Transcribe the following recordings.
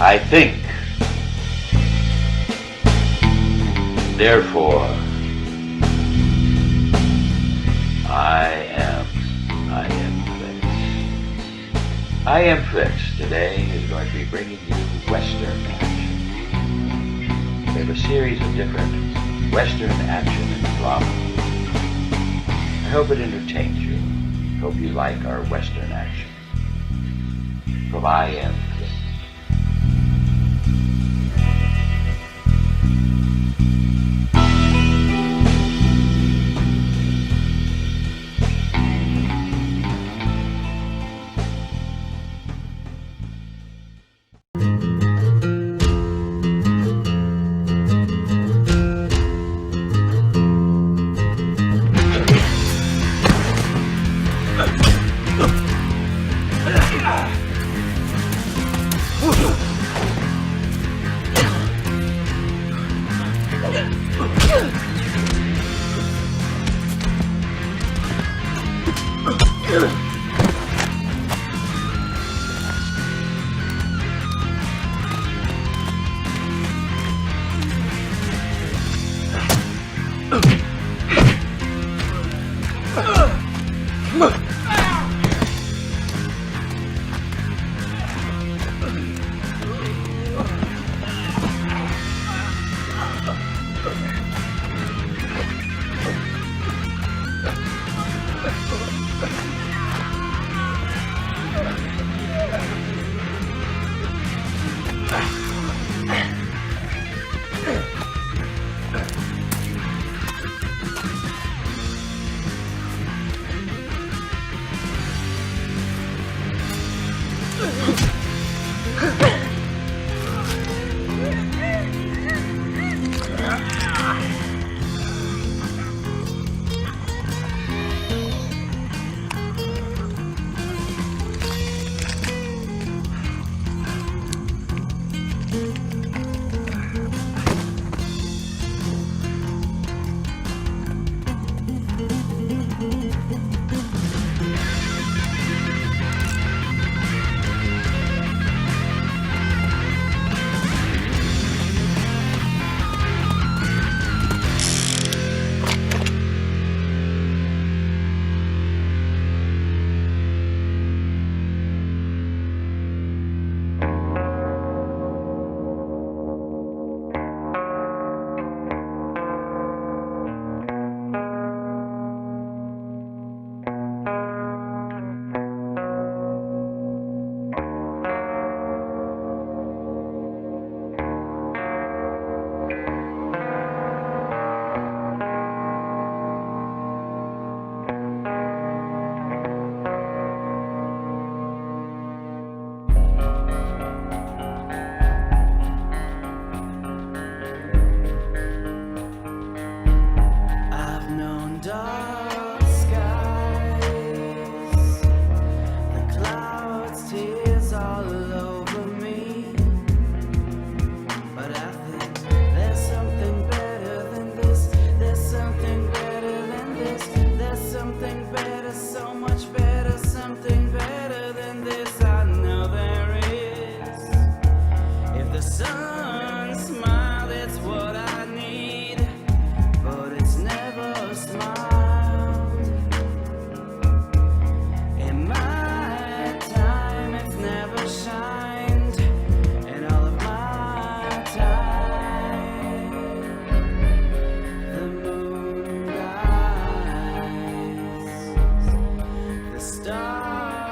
I think. Therefore, IAMFlix. IAMFlix today is going to be bringing you Western action. We have a series of different Western action and drama. I hope it entertains you. I hope you like our Western action. From IAMFlix. Stars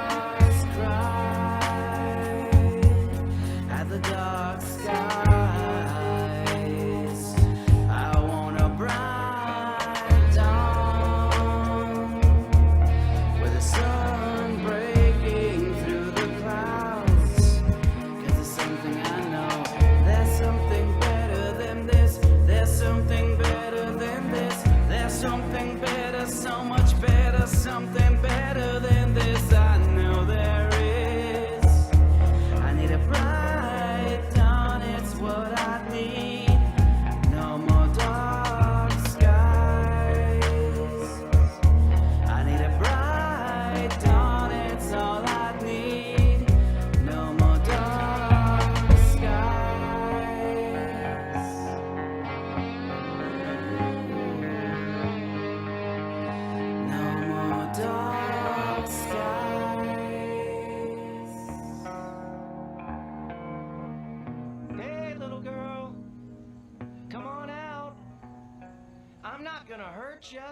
aren't ya?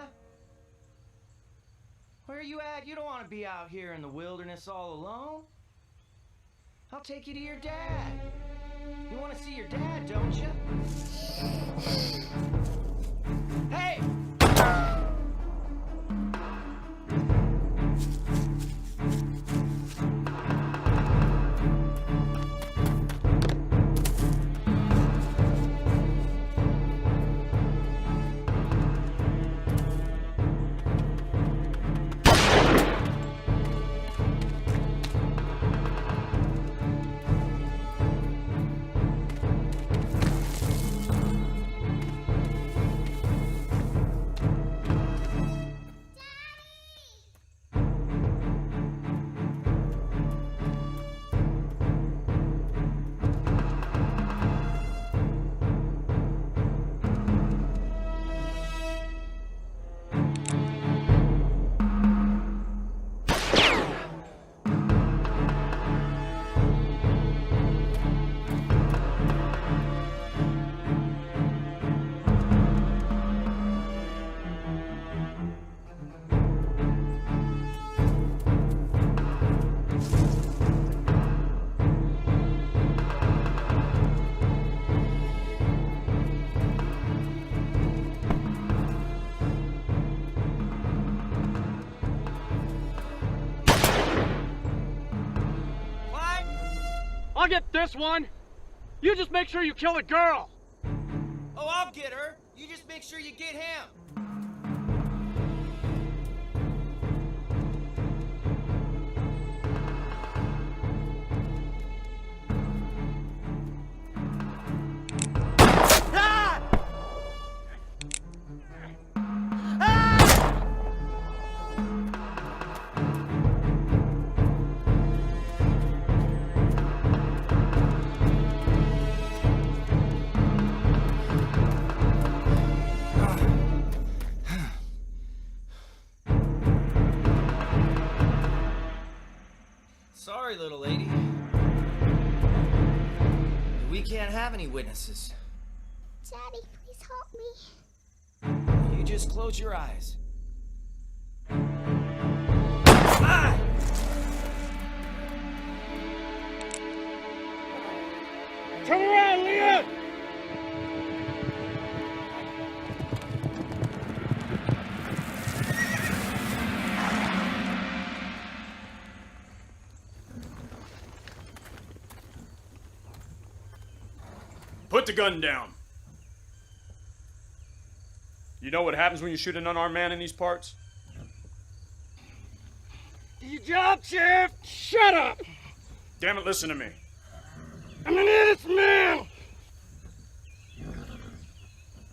Where are you at? You don't want to be out here in the wilderness all alone. I'll take you to your dad. You want to see your dad, don't you? Hey! I'll get this one. You just make sure you kill the girl. Oh, I'll get her. You just make sure you get him. Sorry, little lady. We can't have any witnesses. Daddy, please help me. You just close your eyes. Ah! Turn around, Leah! Put the gun down. You know what happens when you shoot an unarmed man in these parts? You job, Sheriff! Shut up! Damn it, listen to me. I'm an innocent man!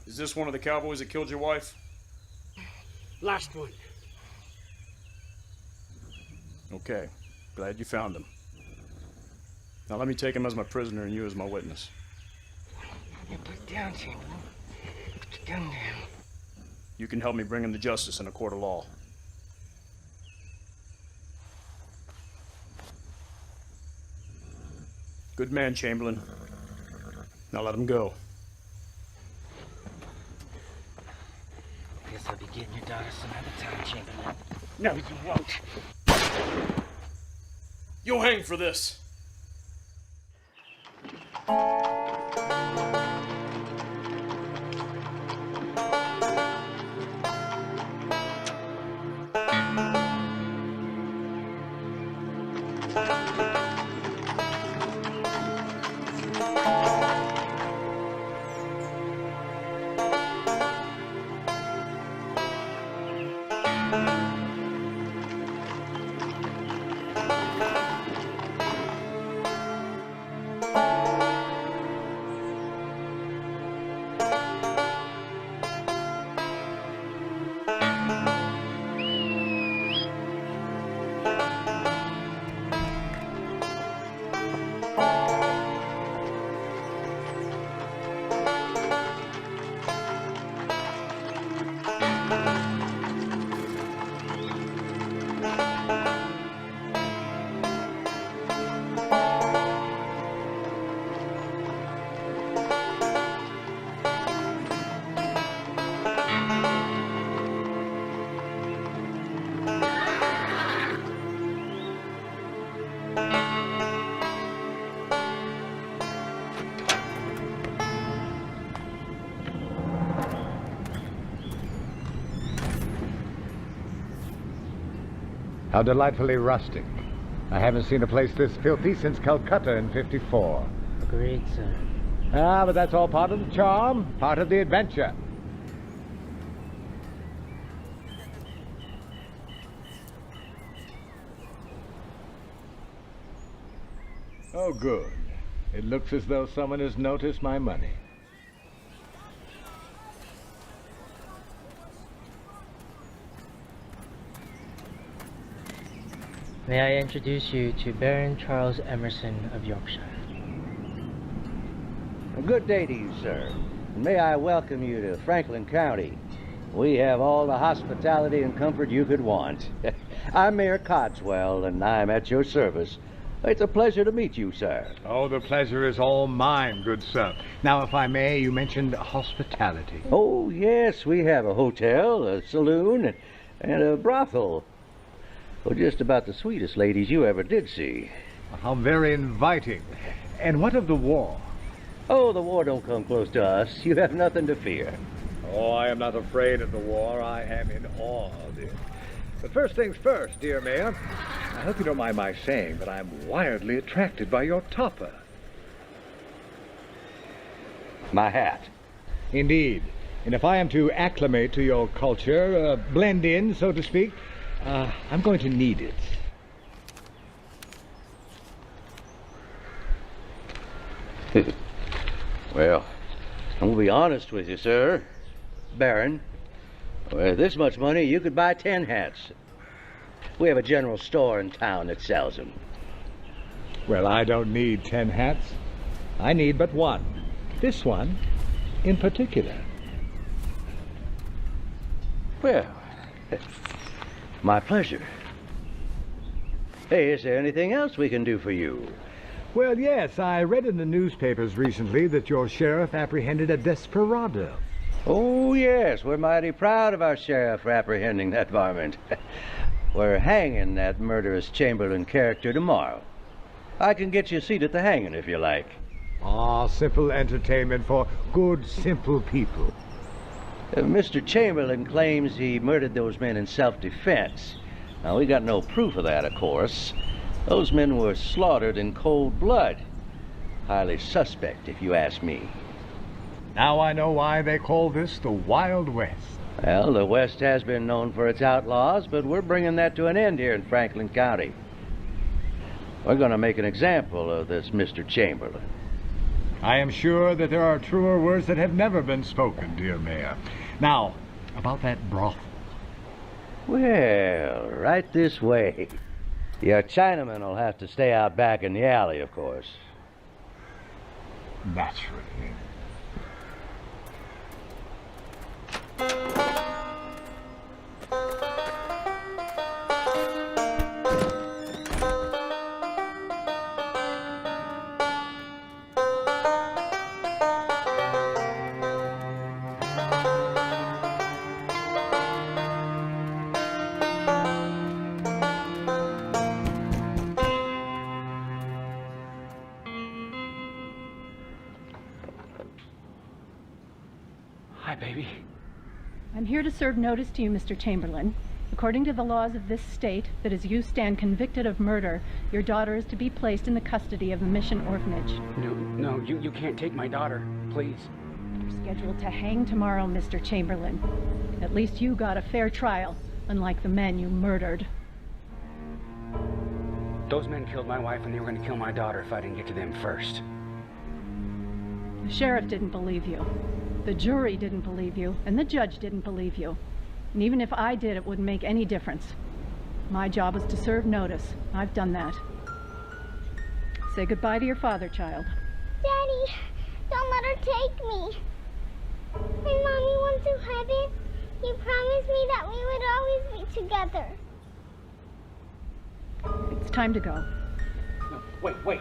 Is this one of the cowboys that killed your wife? Last one. Okay, glad you found him. Now let me take him as my prisoner and you as my witness. You put it down, Chamberlain. Put the gun down. You can help me bring him to justice in a court of law. Good man, Chamberlain. Now let him go. Guess I'll be getting your daughter some other time, Chamberlain. No, you won't. You'll hang for this. How delightfully rustic. I haven't seen a place this filthy since Calcutta in '54. Great, sir. Ah, but that's all part of the charm, part of the adventure. Oh, good. It looks as though someone has noticed my money. May I introduce you to Baron Charles Emerson of Yorkshire? A good day to you, sir. And may I welcome you to Franklin County. We have all the hospitality and comfort you could want. I'm Mayor Codswell, and I'm at your service. It's a pleasure to meet you, sir. Oh, the pleasure is all mine, good sir. Now, if I may, you mentioned hospitality. Oh, yes, we have a hotel, a saloon, and a brothel. Well, just about the sweetest ladies you ever did see. How very inviting. And what of the war? Oh, the war don't come close to us. You have nothing to fear. Oh, I am not afraid of the war. I am in awe of it. But first things first, dear Mayor. I hope you don't mind my saying that I'm wildly attracted by your topper. My hat. Indeed. And if I am to acclimate to your culture, blend in, so to speak, I'm going to need it. Well, I'm going to be honest with you, sir. Baron, with this much money, you could buy 10 hats. We have a general store in town that sells them. Well, I don't need 10 hats. I need but one. This one in particular. Well, my pleasure. Hey, is there anything else we can do for you? Well, yes, I read in the newspapers recently that your sheriff apprehended a desperado. Oh, yes, we're mighty proud of our sheriff for apprehending that varmint. We're hanging that murderous Chamberlain character tomorrow. I can get you a seat at the hanging if you like. Ah, simple entertainment for good, simple people. Mr. Chamberlain claims he murdered those men in self-defense. Now, we got no proof of that, of course. Those men were slaughtered in cold blood. Highly suspect, if you ask me. Now I know why they call this the Wild West. Well, the West has been known for its outlaws, but we're bringing that to an end here in Franklin County. We're going to make an example of this Mr. Chamberlain. I am sure that there are truer words that have never been spoken, dear Mayor. Now, about that brothel. Well, right this way. Your Chinaman will have to stay out back in the alley, of course. Naturally. Hi, baby. I'm here to serve notice to you, Mr. Chamberlain. According to the laws of this state, that as you stand convicted of murder, your daughter is to be placed in the custody of the Mission Orphanage. No, you can't take my daughter, please. You're scheduled to hang tomorrow, Mr. Chamberlain. At least you got a fair trial, unlike the men you murdered. Those men killed my wife and they were going to kill my daughter if I didn't get to them first. The sheriff didn't believe you. The jury didn't believe you, and the judge didn't believe you. And even if I did, it wouldn't make any difference. My job was to serve notice. I've done that. Say goodbye to your father, child. Daddy, don't let her take me. When Mommy went to heaven, you promised me that we would always be together. It's time to go. No, wait.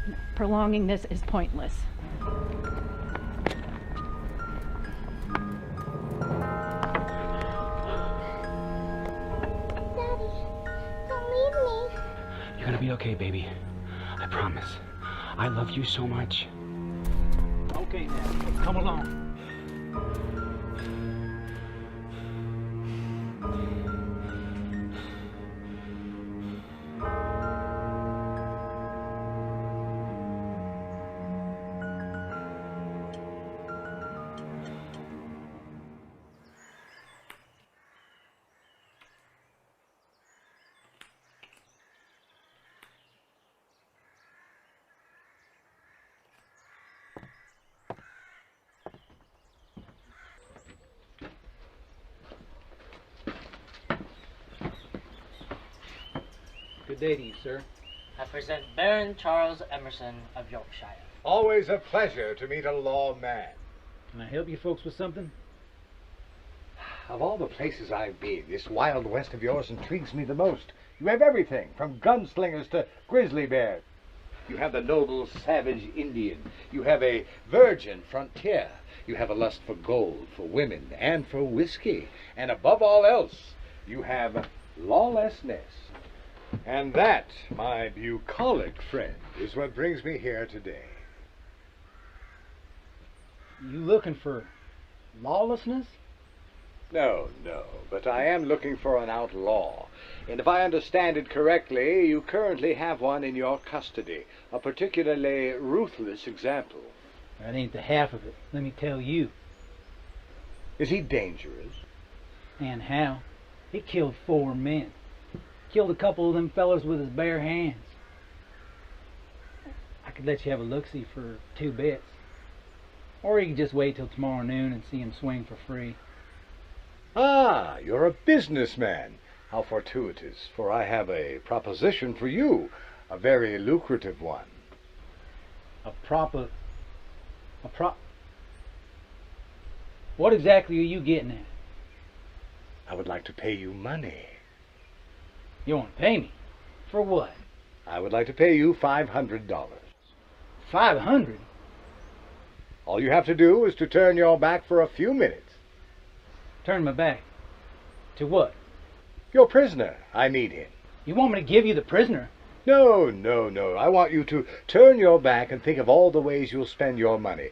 No, prolonging this is pointless. You're gonna be okay, baby. I promise. I love you so much. Okay, now, come along. Good day to you, sir. I present Baron Charles Emerson of Yorkshire. Always a pleasure to meet a lawman. Can I help you folks with something? Of all the places I've been, this Wild West of yours intrigues me the most. You have everything, from gunslingers to grizzly bears. You have the noble, savage Indian. You have a virgin frontier. You have a lust for gold, for women, and for whiskey. And above all else, you have lawlessness. And that, my bucolic friend, is what brings me here today. You looking for lawlessness? No, but I am looking for an outlaw. And if I understand it correctly, you currently have one in your custody. A particularly ruthless example. That ain't the half of it, let me tell you. Is he dangerous? And how? He killed 4 men. Killed a couple of them fellas with his bare hands. I could let you have a look-see for 2 bits. Or you could just wait till tomorrow noon and see him swing for free. Ah, you're a businessman. How fortuitous, for I have a proposition for you. A very lucrative one. What exactly are you getting at? I would like to pay you money. You want to pay me? For what? I would like to pay you $500. 500? All you have to do is to turn your back for a few minutes. Turn my back? To what? Your prisoner. I need him. You want me to give you the prisoner? No. I want you to turn your back and think of all the ways you'll spend your money.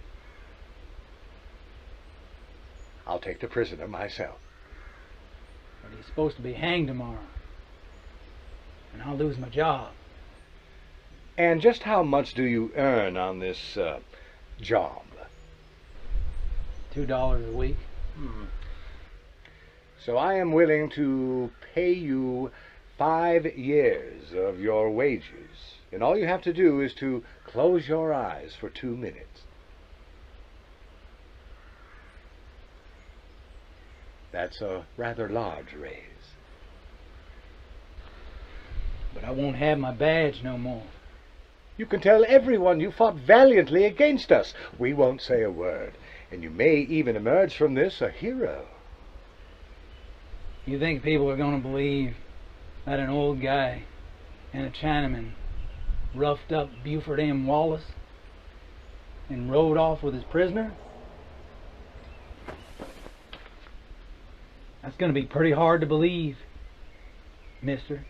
I'll take the prisoner myself. But he's supposed to be hanged tomorrow. And I'll lose my job. And just how much do you earn on this job? $2 a week. So I am willing to pay you 5 years of your wages. And all you have to do is to close your eyes for 2 minutes. That's a rather large raise. But I won't have my badge no more. You can tell everyone you fought valiantly against us. We won't say a word. And you may even emerge from this a hero. You think people are going to believe that an old guy and a Chinaman roughed up Buford M. Wallace and rode off with his prisoner? That's going to be pretty hard to believe, mister.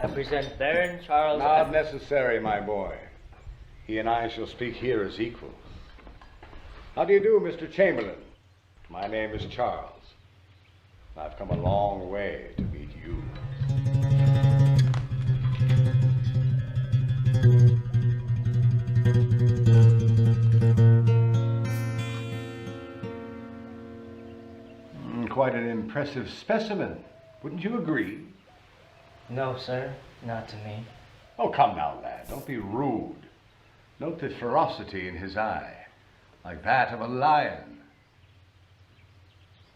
I present Baron Charles... Not necessary, my boy. He and I shall speak here as equals. How do you do, Mr. Chamberlain? My name is Charles. I've come a long way to meet you. Quite an impressive specimen. Wouldn't you agree? No, sir. Not to me. Oh, come now, lad. Don't be rude. Note the ferocity in his eye, like that of a lion.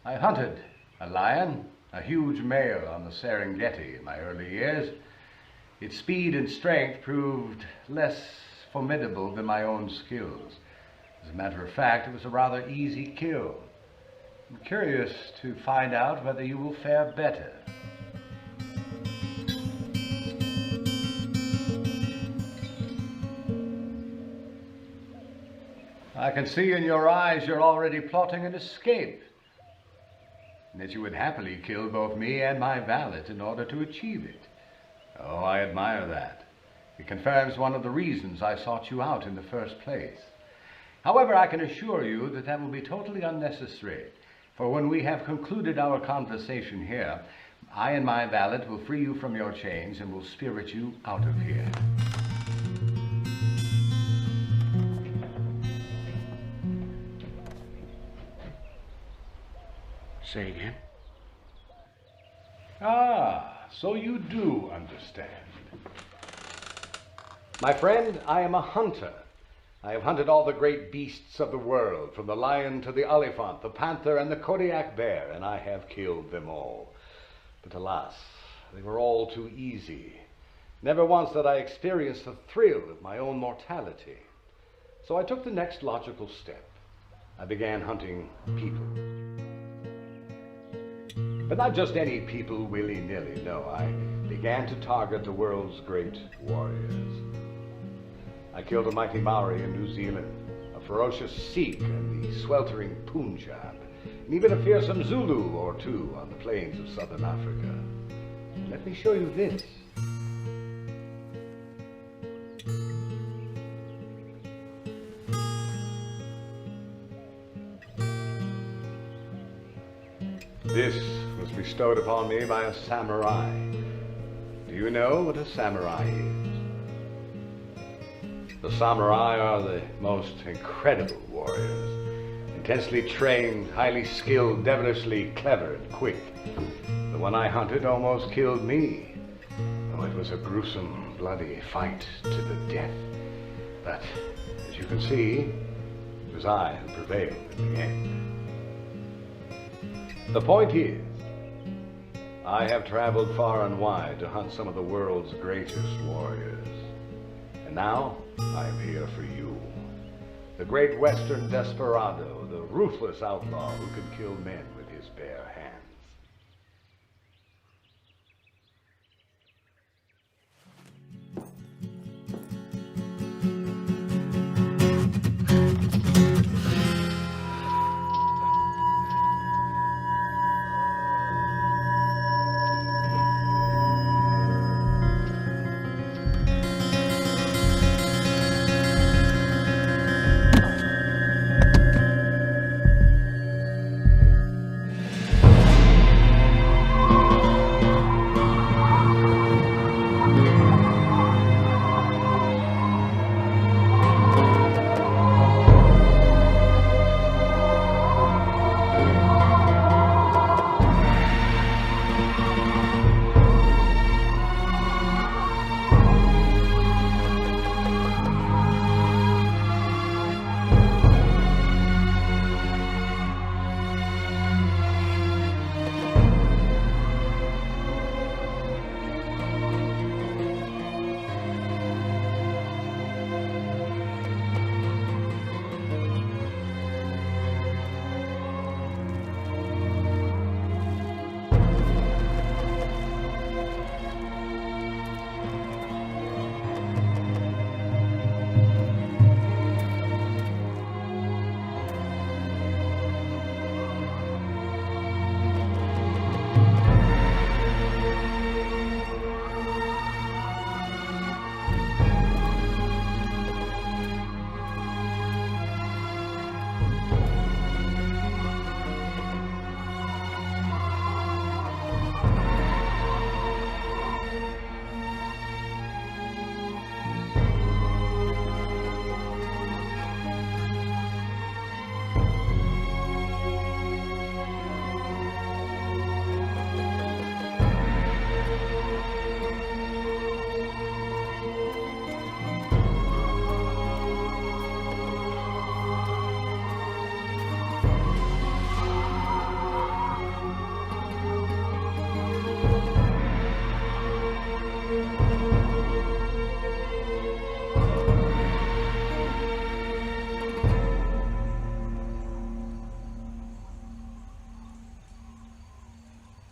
I hunted a lion, a huge male on the Serengeti in my early years. Its speed and strength proved less formidable than my own skills. As a matter of fact, it was a rather easy kill. I'm curious to find out whether you will fare better. I can see in your eyes you're already plotting an escape. And that you would happily kill both me and my valet in order to achieve it. Oh, I admire that. It confirms one of the reasons I sought you out in the first place. However, I can assure you that that will be totally unnecessary. For when we have concluded our conversation here, I and my valet will free you from your chains and will spirit you out of here. Say again? Ah, so you do understand. My friend, I am a hunter. I have hunted all the great beasts of the world, from the lion to the elephant, the panther and the Kodiak bear, and I have killed them all. But alas, they were all too easy. Never once did I experience the thrill of my own mortality. So I took the next logical step. I began hunting people. But not just any people willy-nilly, no. I began to target the world's great warriors. I killed a mighty Maori in New Zealand, a ferocious Sikh in the sweltering Punjab, and even a fearsome Zulu or two on the plains of southern Africa. Let me show you this. This was bestowed upon me by a samurai. Do you know what a samurai is? The samurai are the most incredible warriors. Intensely trained, highly skilled, devilishly clever and quick. The one I hunted almost killed me. Oh, it was a gruesome, bloody fight to the death. But, as you can see, it was I who prevailed in the end. The point is, I have traveled far and wide to hunt some of the world's greatest warriors. And now, I am here for you. The great Western desperado, the ruthless outlaw who could kill men with his bare hands.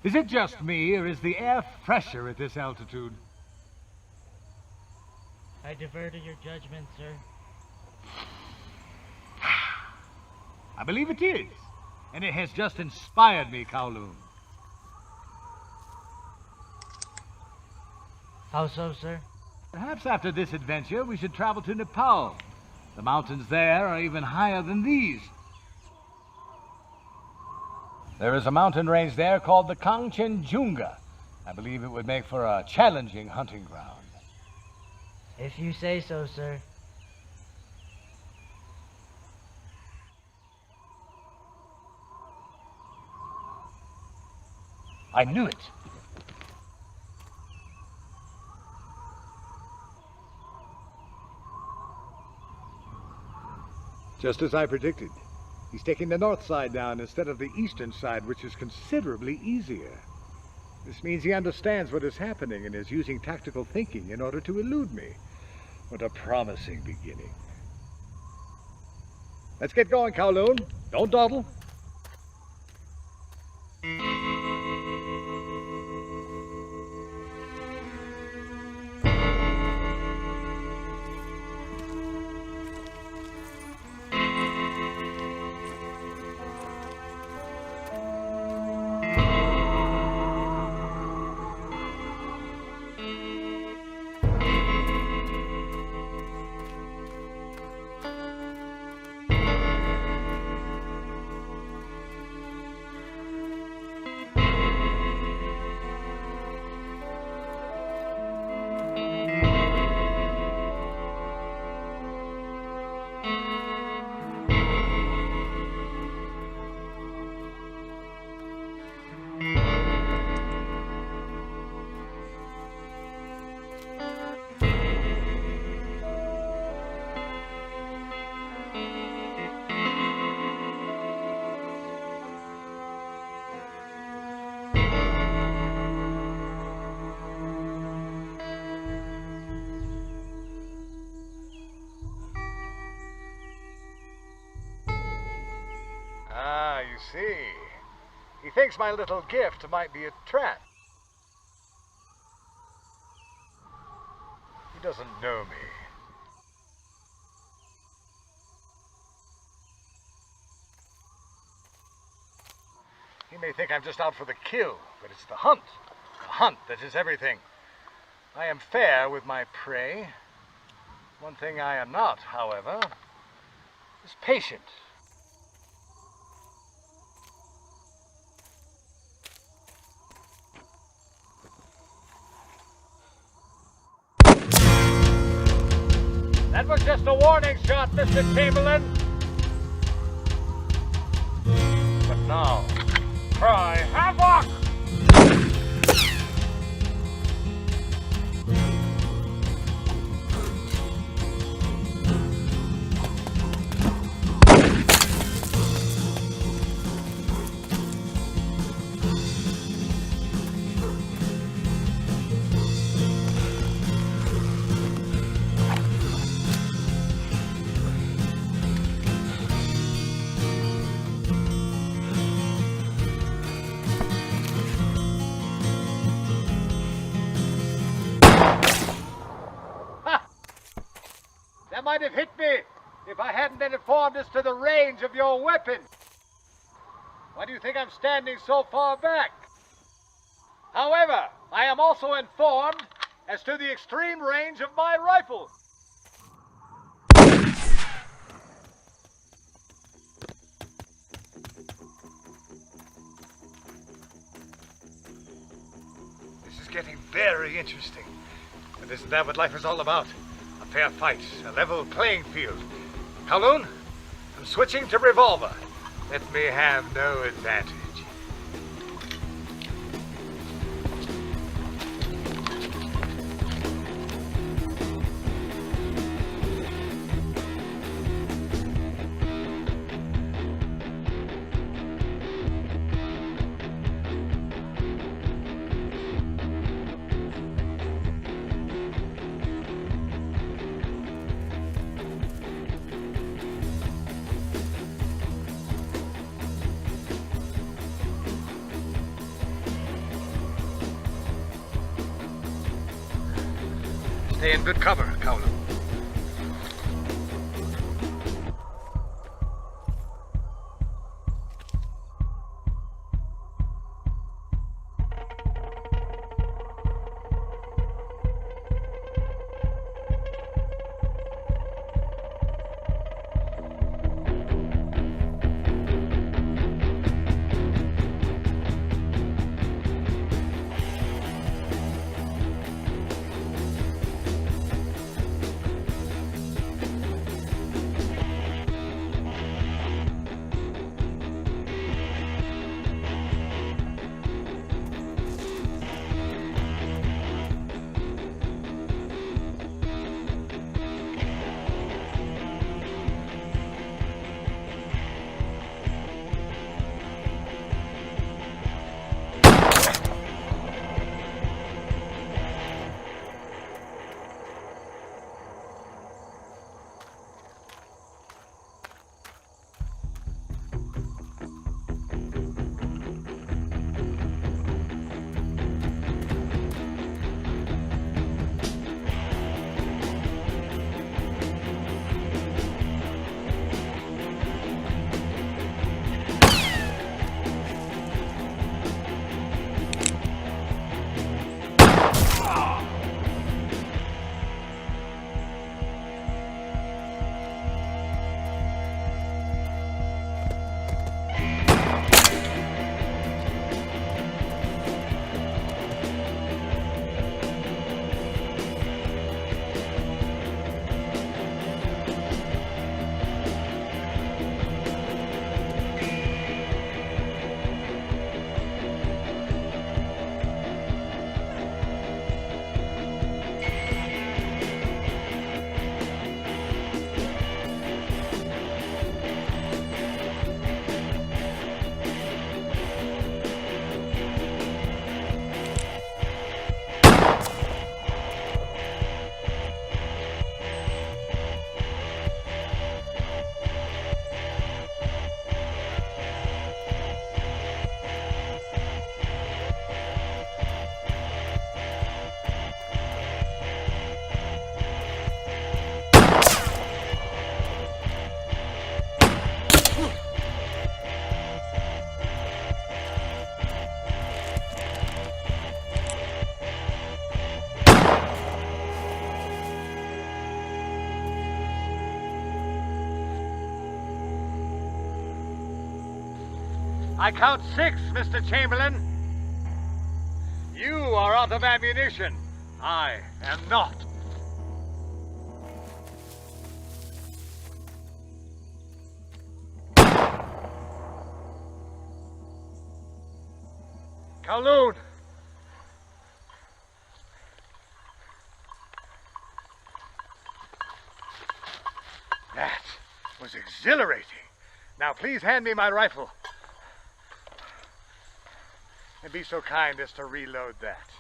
Is it just me, or is the air fresher at this altitude? I defer to your judgment, sir. I believe it is. And it has just inspired me, Kowloon. How so, sir? Perhaps after this adventure, we should travel to Nepal. The mountains there are even higher than these. There is a mountain range there called the Kangchenjunga. I believe it would make for a challenging hunting ground. If you say so, sir. I knew it. Just as I predicted. He's taking the north side down instead of the eastern side, which is considerably easier. This means he understands what is happening and is using tactical thinking in order to elude me. What a promising beginning. Let's get going, Kowloon. Don't dawdle. Ah, you see. He thinks my little gift might be a trap. He doesn't know me. He may think I'm just out for the kill, but it's the hunt. The hunt that is everything. I am fair with my prey. One thing I am not, however, is patient. That was just a warning shot, Mr. Chamberlain. But now, cry havoc! That might have hit me if I hadn't been informed as to the range of your weapon. Why do you think I'm standing so far back? However, I am also informed as to the extreme range of my rifle. This is getting very interesting. But isn't that what life is all about? A fair fight, a level playing field. Kowloon, I'm switching to revolver. Let me have no advantage. Stay in good cover, Kowloon. I count 6, Mr. Chamberlain. You are out of ammunition. I am not. Kowloon! That was exhilarating. Now please hand me my rifle. And be so kind as to reload that.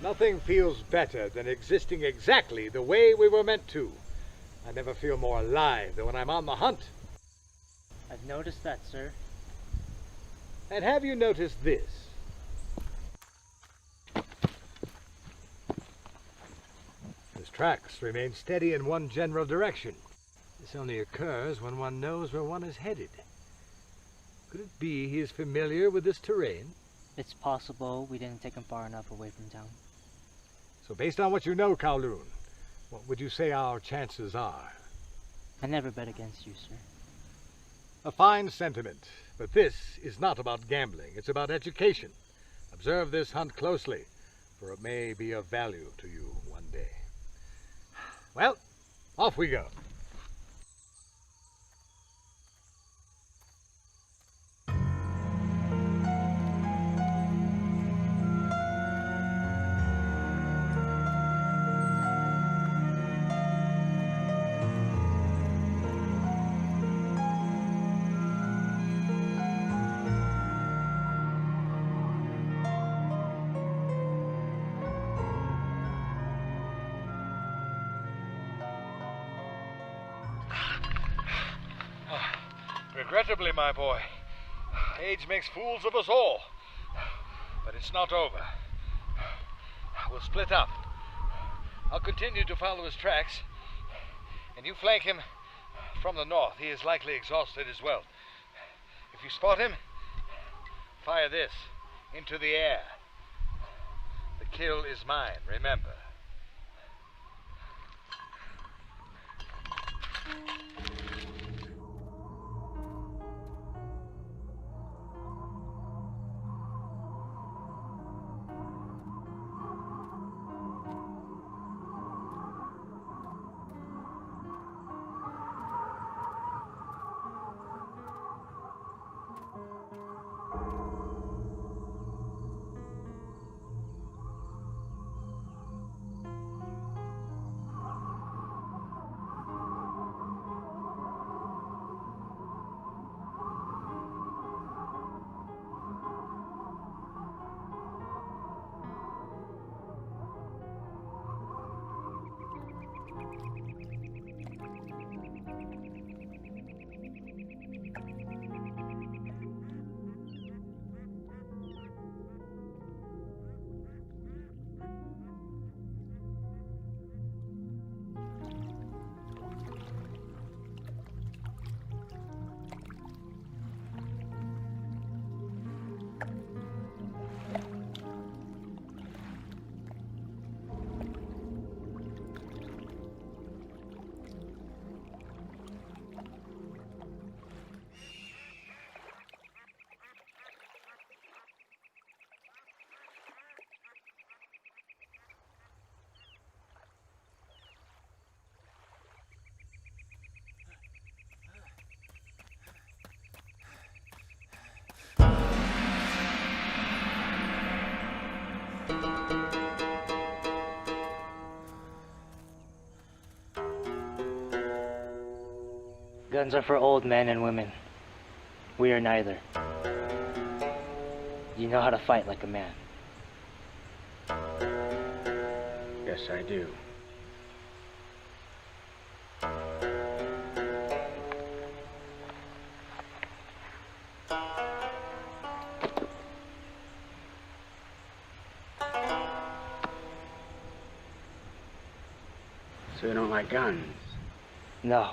Nothing feels better than existing exactly the way we were meant to. I never feel more alive than when I'm on the hunt. I've noticed that, sir. And have you noticed this? His tracks remain steady in one general direction. This only occurs when one knows where one is headed. Could it be he is familiar with this terrain? It's possible we didn't take him far enough away from town. So based on what you know, Kowloon, what would you say our chances are? I never bet against you, sir. A fine sentiment, but this is not about gambling. It's about education. Observe this hunt closely, for it may be of value to you one day. Well, off we go. Regrettably, my boy, age makes fools of us all. But it's not over. We'll split up. I'll continue to follow his tracks, and you flank him from the north. He is likely exhausted as well. If you spot him, fire this into the air. The kill is mine, remember. Guns are for old men and women. We are neither. You know how to fight like a man. Yes, I do. So you don't like guns? No.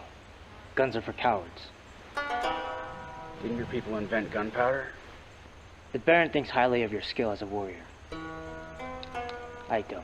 Guns are for cowards. Didn't your people invent gunpowder? The Baron thinks highly of your skill as a warrior. I don't.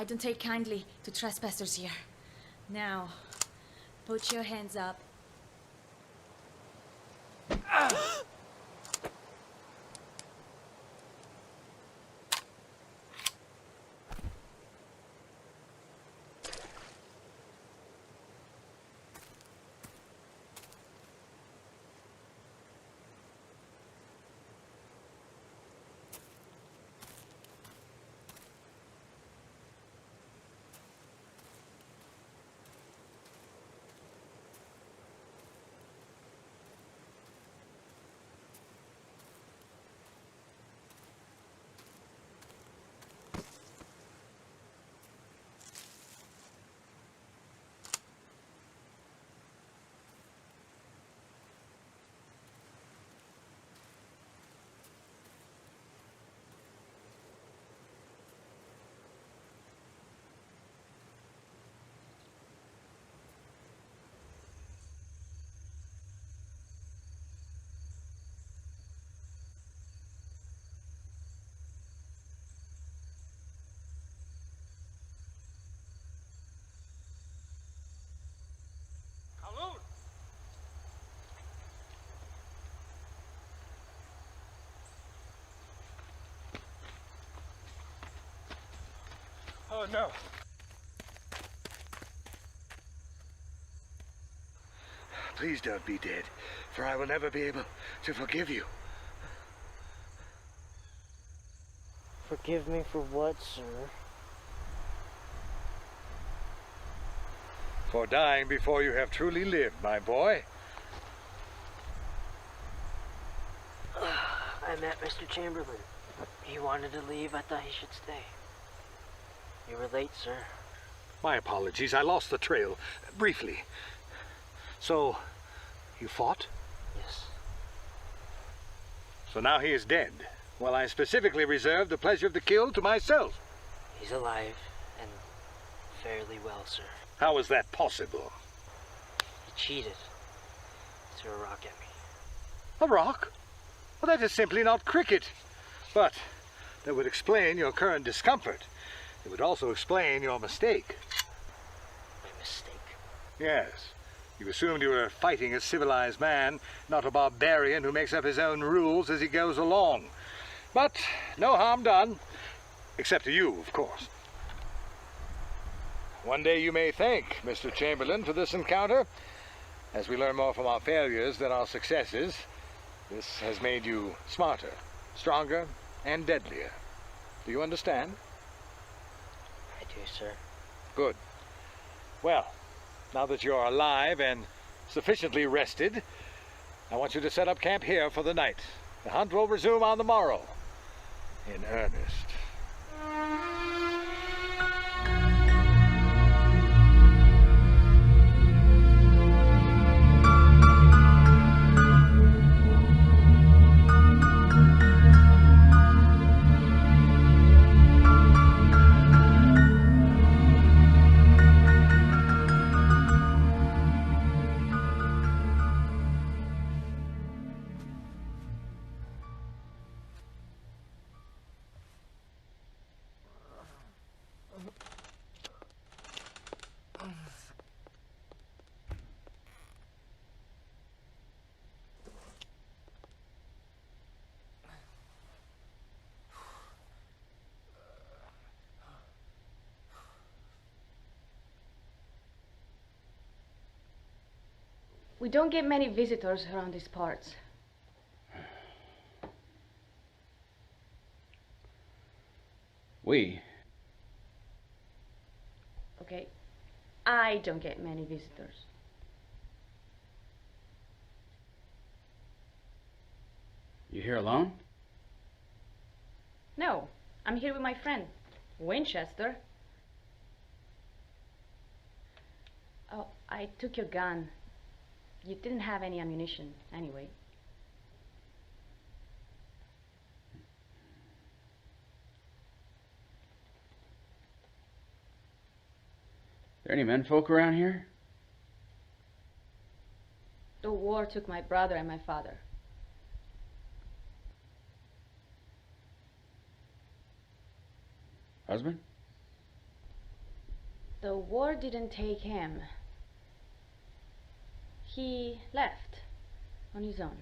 I don't take kindly to trespassers here. Now, Put your hands up. Oh, no. Please don't be dead, for I will never be able to forgive you. Forgive me for what, sir? For dying before you have truly lived, my boy. I met Mr. Chamberlain. He wanted to leave. I thought he should stay. You were late, sir. My apologies. I lost the trail, briefly. So, you fought? Yes. So now he is dead, while I specifically reserved the pleasure of the kill to myself. He's alive, and fairly well, sir. How is that possible? He cheated. Threw a rock at me. A rock? Well, that is simply not cricket. But that would explain your current discomfort. It would also explain your mistake. My mistake? Yes. You assumed you were fighting a civilized man, not a barbarian who makes up his own rules as he goes along. But no harm done. Except to you, of course. One day you may thank Mr. Chamberlain for this encounter. As we learn more from our failures than our successes, this has made you smarter, stronger, and deadlier. Do you understand? I do, sir. Good. Well, now that you're alive and sufficiently rested, I want you to set up camp here for the night. The hunt will resume on the morrow. In earnest. We don't get many visitors around these parts. We? Okay, I don't get many visitors. You here alone? No, I'm here with my friend, Winchester. Oh, I took your gun. You didn't have any ammunition, anyway. There any menfolk around here? The war took my brother and my father. Husband? The war didn't take him. He left on his own.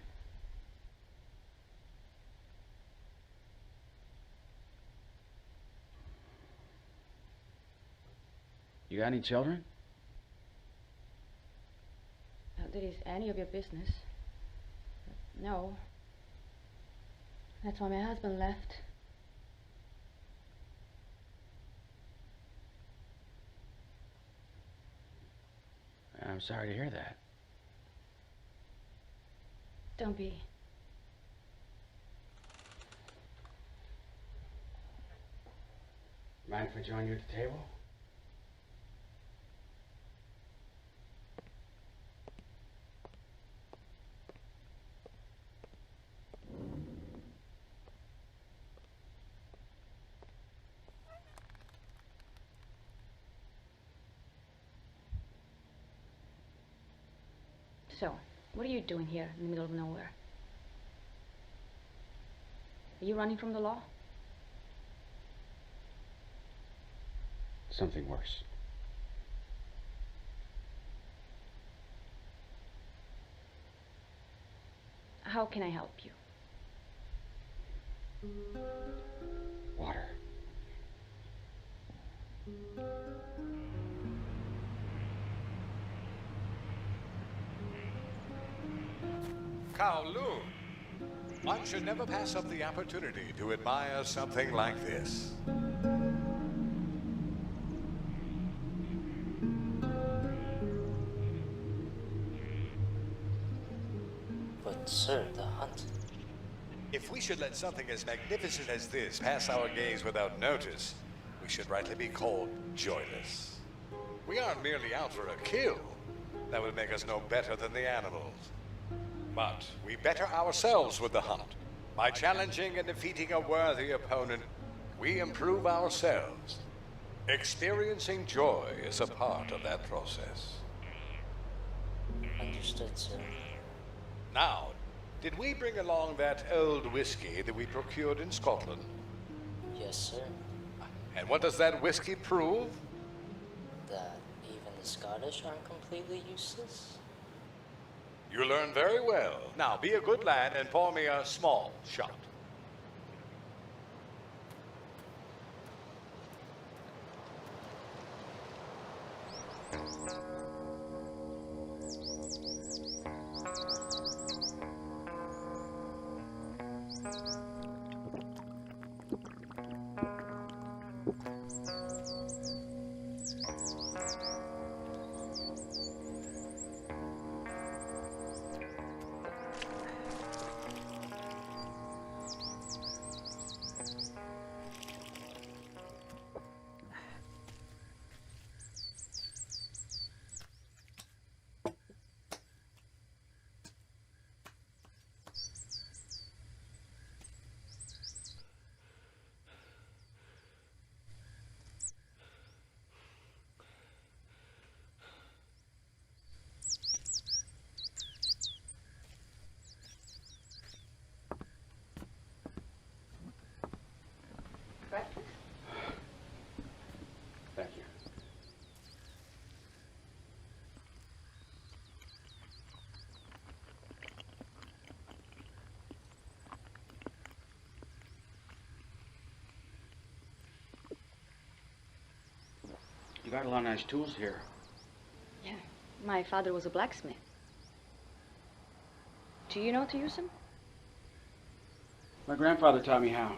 You got any children? Not that is any of your business. No. That's why my husband left. I'm sorry to hear that. Don't be. Mind if I join you at the table? So, what are you doing here in the middle of nowhere? Are you running from the law? Something worse. How can I help you? Water. Kowloon. One should never pass up the opportunity to admire something like this. But, sir, the hunt. If we should let something as magnificent as this pass our gaze without notice, we should rightly be called joyless. We aren't merely out for a kill. That would make us no better than the animals. But we better ourselves with the hunt. By challenging and defeating a worthy opponent, we improve ourselves. Experiencing joy is a part of that process. Understood, sir. Now, did we bring along that old whiskey that we procured in Scotland? Yes, sir. And what does that whiskey prove? That even the Scottish aren't completely useless? You learn very well. Now, be a good lad and pour me a small shot. Thank you. You got a lot of nice tools here. Yeah, my father was a blacksmith. Do you know to use them? My grandfather taught me how.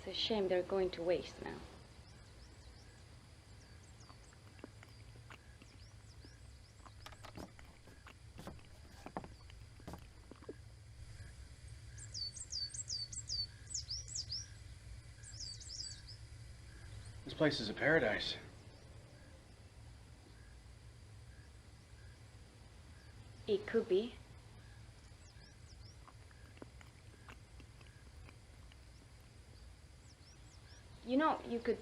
It's a shame they're going to waste now. This place is a paradise. It could be. You know, you could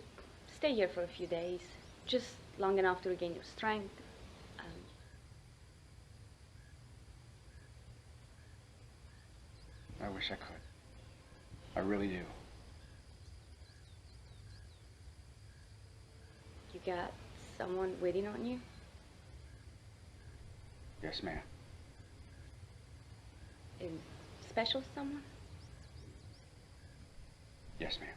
stay here for a few days, just long enough to regain your strength. I wish I could. I really do. You got someone waiting on you? Yes, ma'am. Special someone? Yes, ma'am.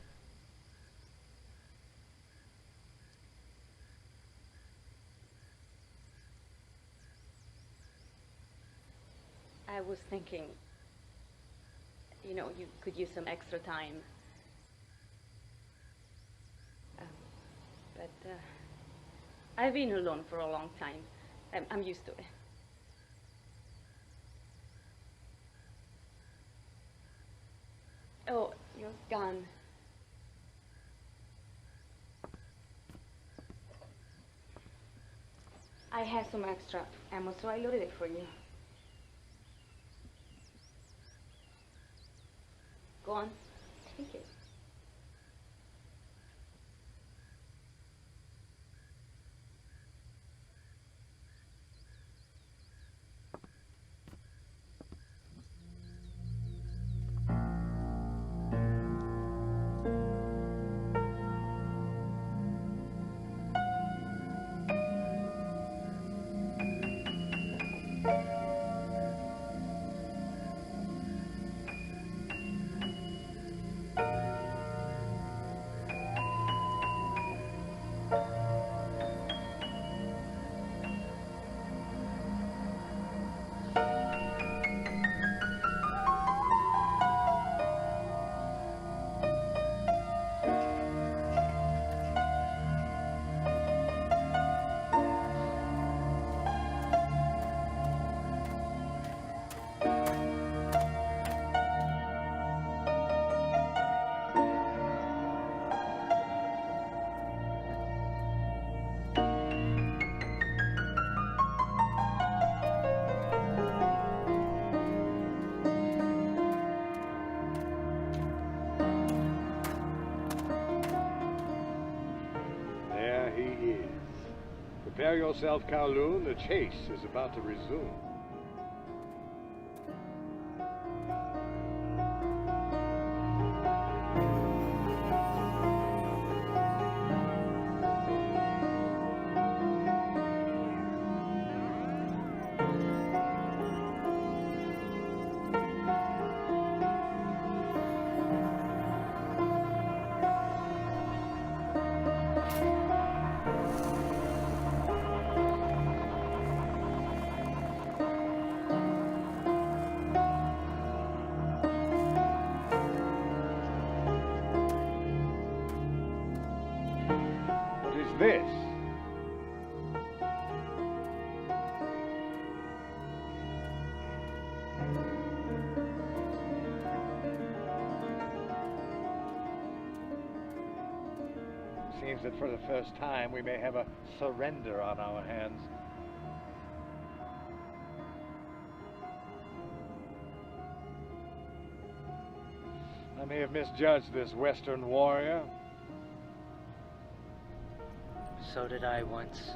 I was thinking, you know, you could use some extra time. But I've been alone for a long time. I'm used to it. Oh, your gun. I have some extra ammo, so I loaded it for you. Go on, take it. Prepare yourself, Kowloon. The chase is about to resume. This. Seems that for the first time we may have a surrender on our hands. I may have misjudged this Western warrior. So did I once.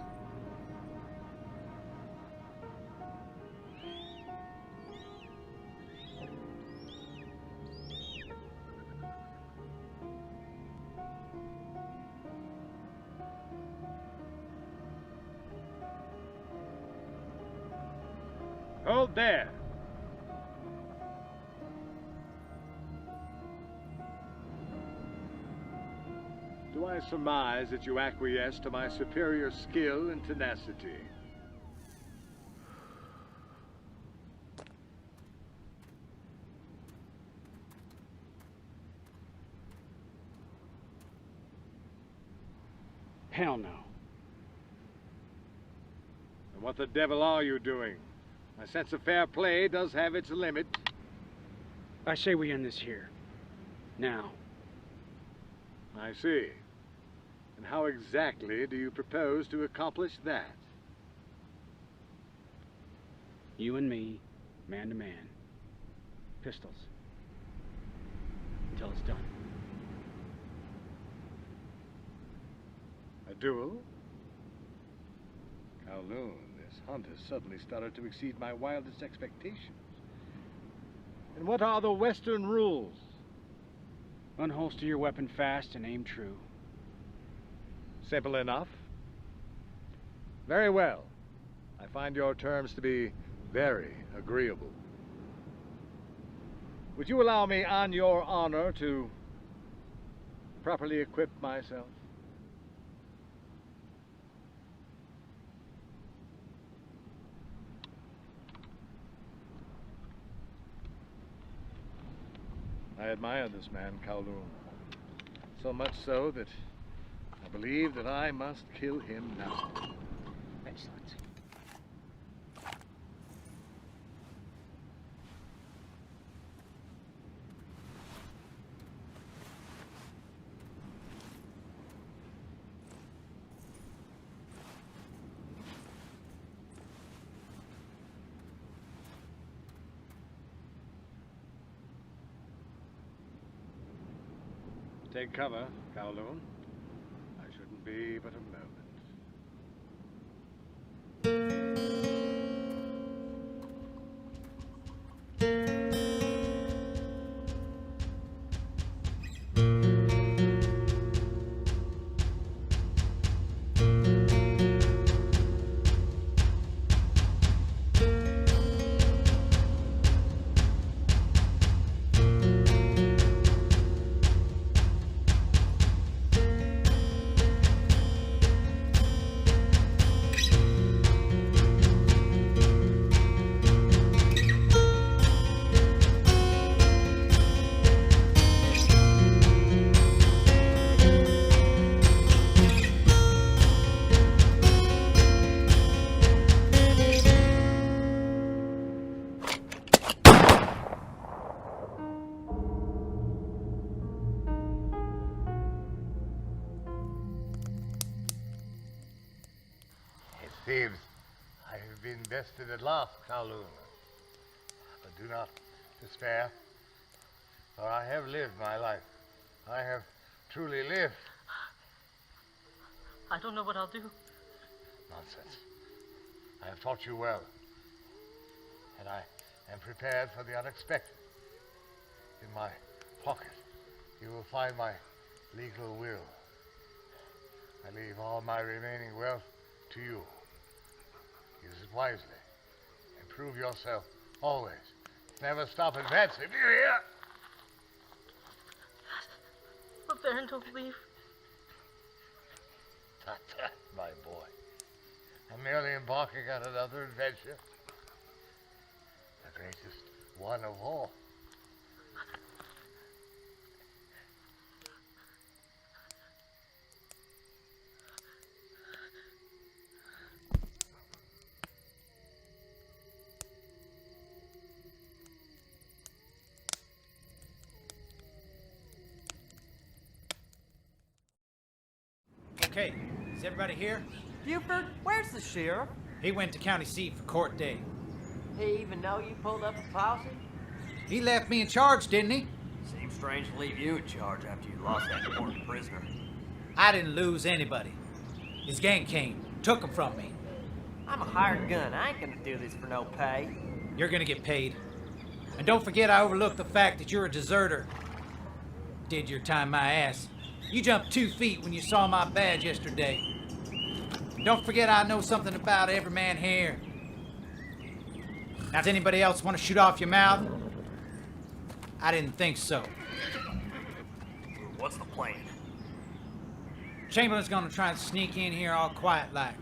Hold there. Do I surmise that you acquiesce to my superior skill and tenacity? Hell no. And what the devil are you doing? My sense of fair play does have its limit. I say we end this here. Now. I see. And how exactly do you propose to accomplish that? You and me, man to man. Pistols. Until it's done. A duel? Kowloon, this hunt has suddenly started to exceed my wildest expectations. And what are the Western rules? Unholster your weapon fast and aim true. Simple enough. Very well. I find your terms to be very agreeable. Would you allow me, on your honor, to properly equip myself? I admire this man, Kowloon. So much so that I believe that I must kill him now. Excellent. Take cover, Kowloon. I shouldn't be but a moment. Seems I have been bested at last, Kowloon. But do not despair, for I have lived my life. I have truly lived. I don't know what I'll do. Nonsense. I have taught you well, and I am prepared for the unexpected. In my pocket, you will find my legal will. I leave all my remaining wealth to you. Use it wisely. Improve yourself always. Never stop advancing. Do you hear? But Baron, don't leave. Tut-tut, my boy. I'm merely embarking on another adventure. The greatest one of all. Okay, is everybody here? Buford, where's the sheriff? He went to county seat for court day. He even know you pulled up a posse? He left me in charge, didn't he? Seems strange to leave you in charge after you lost that important prisoner. I didn't lose anybody. His gang came, took him from me. I'm a hired gun. I ain't gonna do this for no pay. You're gonna get paid. And don't forget I overlooked the fact that you're a deserter. Did your time my ass. You jumped 2 feet when you saw my badge yesterday. And don't forget I know something about every man here. Now, does anybody else want to shoot off your mouth? I didn't think so. What's the plan? Chamberlain's gonna try and sneak in here all quiet like.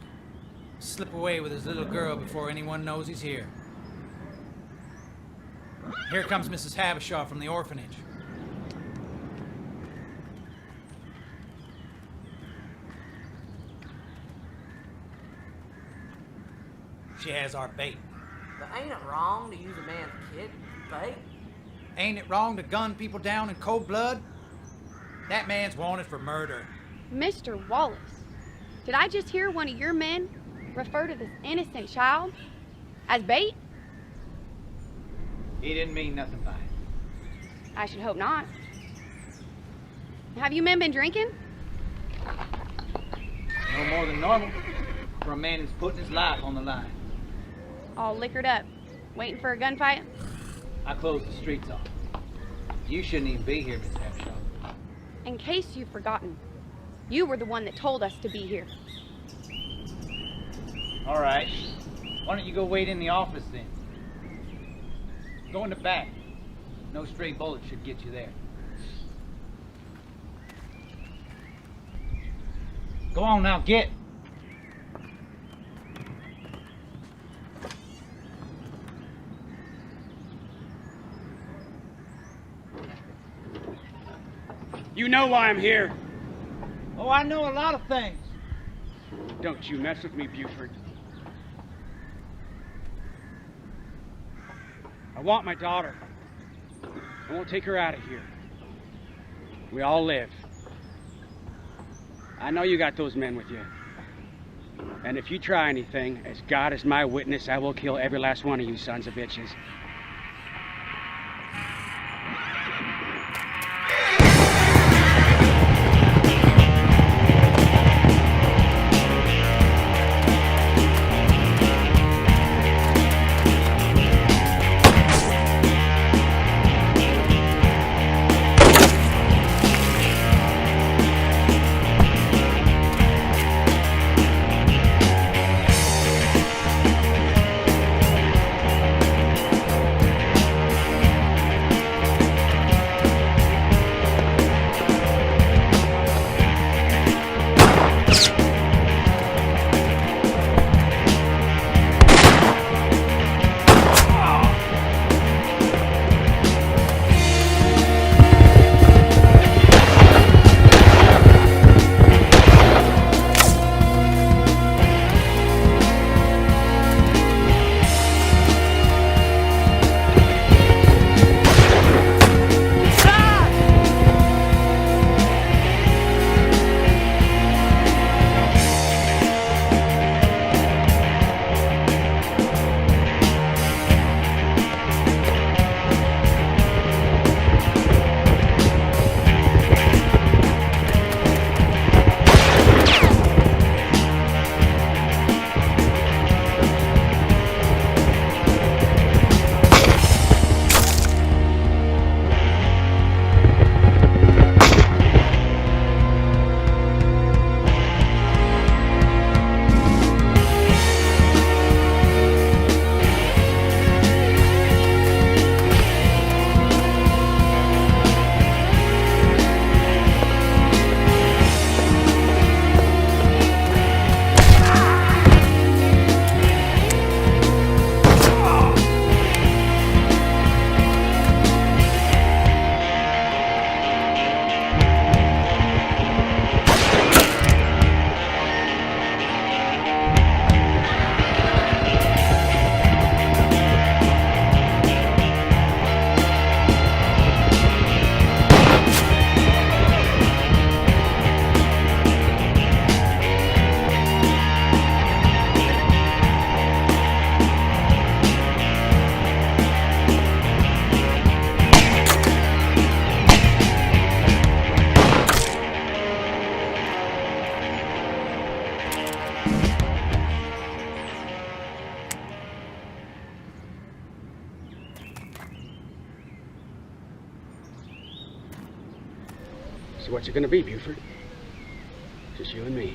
Slip away with his little girl before anyone knows he's here. Here comes Mrs. Habishaw from the orphanage. She has our bait. But ain't it wrong to use a man's kid for bait? Ain't it wrong to gun people down in cold blood? That man's wanted for murder. Mr. Wallace, did I just hear one of your men refer to this innocent child as bait? He didn't mean nothing by it. I should hope not. Have you men been drinking? No more than normal for a man who's putting his life on the line. All liquored up, waiting for a gunfight? I closed the streets off. You shouldn't even be here, Miss Habishaw. In case you've forgotten, you were the one that told us to be here. All right. Why don't you go wait in the office then? Go in the back. No stray bullet should get you there. Go on now, get! You know why I'm here. Oh, I know a lot of things. Don't you mess with me, Buford. I want my daughter. I won't take her out of here. We all live. I know you got those men with you. And if you try anything, as God is my witness, I will kill every last one of you sons of bitches. So what's it gonna be, Buford? Just you and me.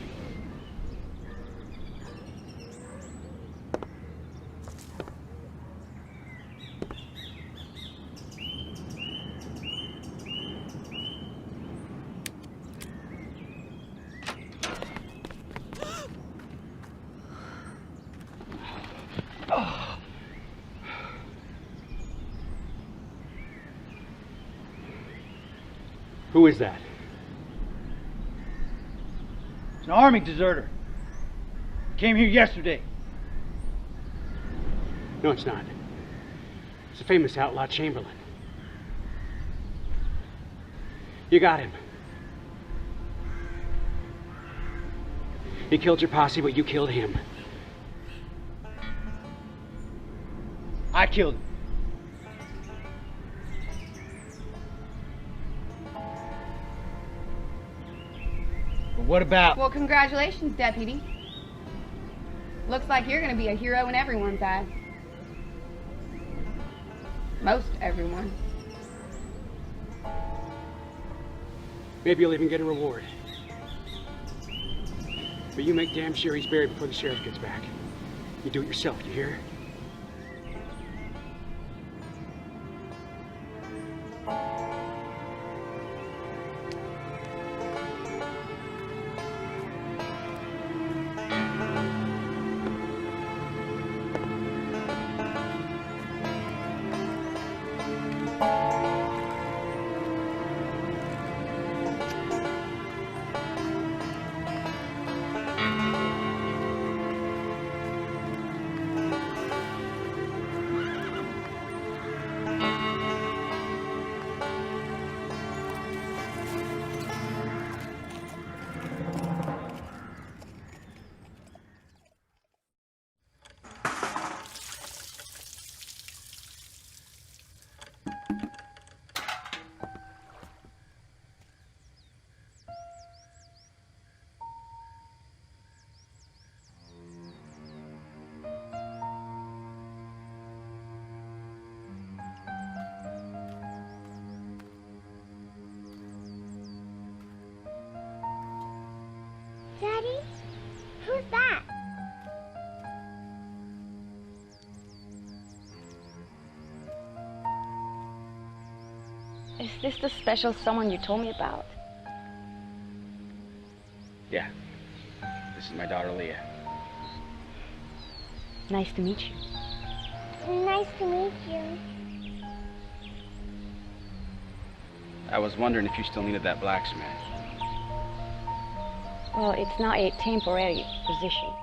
Who is that? It's an army deserter. Came here yesterday. No, it's not. It's a famous outlaw Chamberlain. You got him. He killed your posse, but you killed him. I killed him. But what about... Well, congratulations, Deputy. Looks like you're gonna be a hero in everyone's eyes. Most everyone. Maybe you'll even get a reward. But you make damn sure he's buried before the sheriff gets back. You do it yourself, you hear? Daddy? Who's that? Is this the special someone you told me about? Yeah. This is my daughter, Leah. Nice to meet you. Nice to meet you. I was wondering if you still needed that blacksmith. Well, it's not a temporary position.